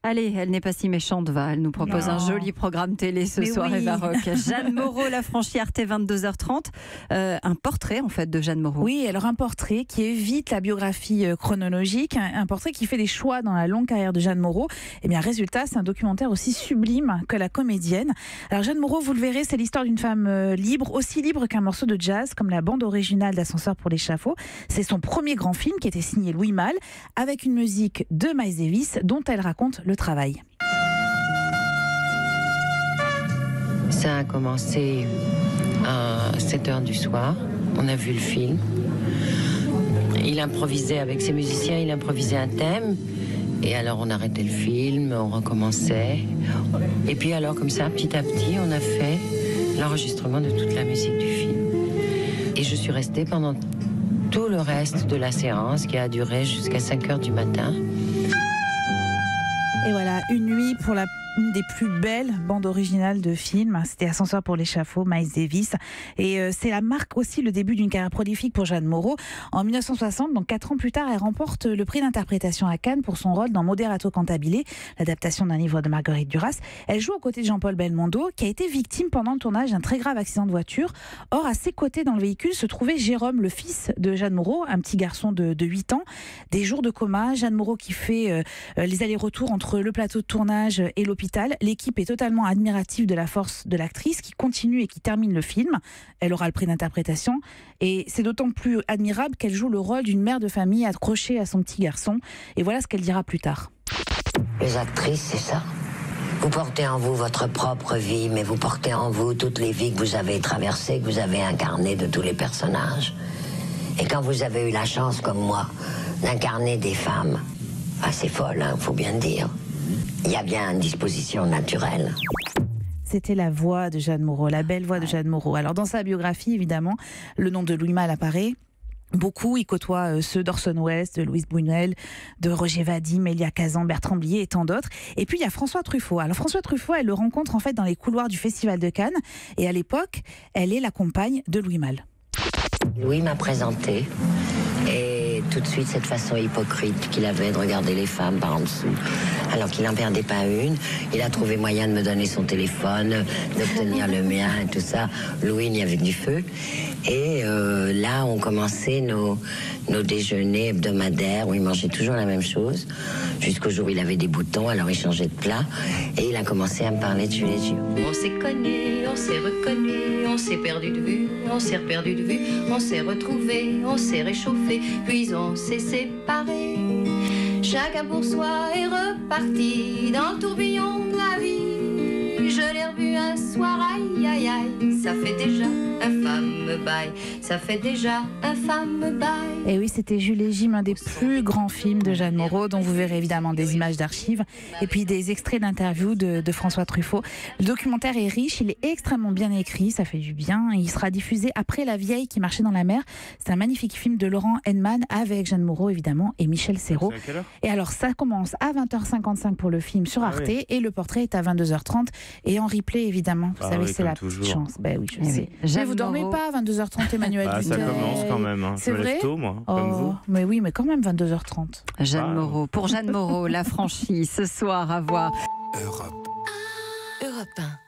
Allez, elle n'est pas si méchante, va. Elle nous propose un joli programme télé ce soir, Eva Rock. Jeanne Moreau, La Franchie, Arte, 22h30. Un portrait, en fait, de Jeanne Moreau. Oui, alors un portrait qui évite la biographie chronologique, un portrait qui fait des choix dans la longue carrière de Jeanne Moreau. Et bien, résultat, c'est un documentaire aussi sublime que la comédienne. Alors, Jeanne Moreau, vous le verrez, c'est l'histoire d'une femme libre, aussi libre qu'un morceau de jazz, comme la bande originale d'Ascenseur pour l'échafaud. C'est son premier grand film qui était signé Louis Malle, avec une musique de Miles Davis, dont elle raconte le travail. Ça a commencé à 7h du soir. On a vu le film. Il improvisait avec ses musiciens, il improvisait un thème. Et alors on arrêtait le film, on recommençait. Et puis alors comme ça, petit à petit, on a fait l'enregistrement de toute la musique du film. Et je suis restée pendant tout le reste de la séance qui a duré jusqu'à 5h du matin. Et voilà, une nuit pour une des plus belles bandes originales de films. C'était Ascenseur pour l'échafaud, Miles Davis. Et c'est la marque aussi, le début d'une carrière prolifique pour Jeanne Moreau. En 1960, donc 4 ans plus tard, elle remporte le prix d'interprétation à Cannes pour son rôle dans Moderato Cantabile, l'adaptation d'un livre de Marguerite Duras. Elle joue aux côtés de Jean-Paul Belmondo, qui a été victime pendant le tournage d'un très grave accident de voiture. Or, à ses côtés dans le véhicule se trouvait Jérôme, le fils de Jeanne Moreau, un petit garçon de 8 ans. Des jours de coma, Jeanne Moreau qui fait les allers-retours entre le plateau de tournage et l'hôpital. L'équipe est totalement admirative de la force de l'actrice qui continue et qui termine le film. Elle aura le prix d'interprétation et c'est d'autant plus admirable qu'elle joue le rôle d'une mère de famille accrochée à son petit garçon. Et voilà ce qu'elle dira plus tard. Les actrices, c'est ça. Vous portez en vous votre propre vie, mais vous portez en vous toutes les vies que vous avez traversées, que vous avez incarnées de tous les personnages. Et quand vous avez eu la chance, comme moi, d'incarner des femmes assez folles, faut bien le dire, il y a bien une disposition naturelle. C'était la voix de Jeanne Moreau, la belle voix de Jeanne Moreau. Alors dans sa biographie, évidemment, le nom de Louis Malle apparaît. Beaucoup, il côtoie ceux d'Orson Welles, de Louise Buñuel, de Roger Vadim, Elia Kazan, Bertrand Blier et tant d'autres. Et puis il y a François Truffaut. Alors François Truffaut, elle le rencontre en fait dans les couloirs du Festival de Cannes. Et à l'époque, elle est la compagne de Louis Malle. Louis m'a présenté et tout de suite cette façon hypocrite qu'il avait de regarder les femmes par en dessous alors qu'il n'en perdait pas une. Il a trouvé moyen de me donner son téléphone, d'obtenir le mien et tout ça. Louis n'y avait que du feu. Et là, on commençait nos déjeuners hebdomadaires où il mangeait toujours la même chose jusqu'au jour où il avait des boutons, alors il changeait de plat et il a commencé à me parler de Jules Giraud. On s'est connus, on s'est reconnus, on s'est perdu de vue, on s'est reperdu de vue, on s'est retrouvés, on s'est réchauffés, puis on s'est séparés. Chacun pour soi est reparti dans le tourbillon de la vie. Je l'ai revu un soir, aïe aïe aïe, ça fait déjà un fameux bail, ça fait déjà un fameux bail. Et oui, c'était Jules et Jim, un des plus grands films de Jeanne Moreau, dont vous verrez évidemment des images d'archives et puis des extraits d'interviews de François Truffaut. Le documentaire est riche, il est extrêmement bien écrit, ça fait du bien. Il sera diffusé après La Vieille qui marchait dans la mer. C'est un magnifique film de Laurent Henman avec Jeanne Moreau évidemment et Michel Serrault. Et alors ça commence à 20h55 pour le film sur Arte et le portrait est à 22h30 et en replay évidemment. Vous savez, c'est la petite chance. Ben oui, je sais. Mais vous dormez pas à 22h30, Emmanuel Dutel. Ça commence quand même. Hein. C'est vrai, tôt, moi, comme vous. Mais oui, mais quand même 22h30. Jeanne Moreau. Pour Jeanne Moreau, La Franchie, ce soir à voir. Europe 1.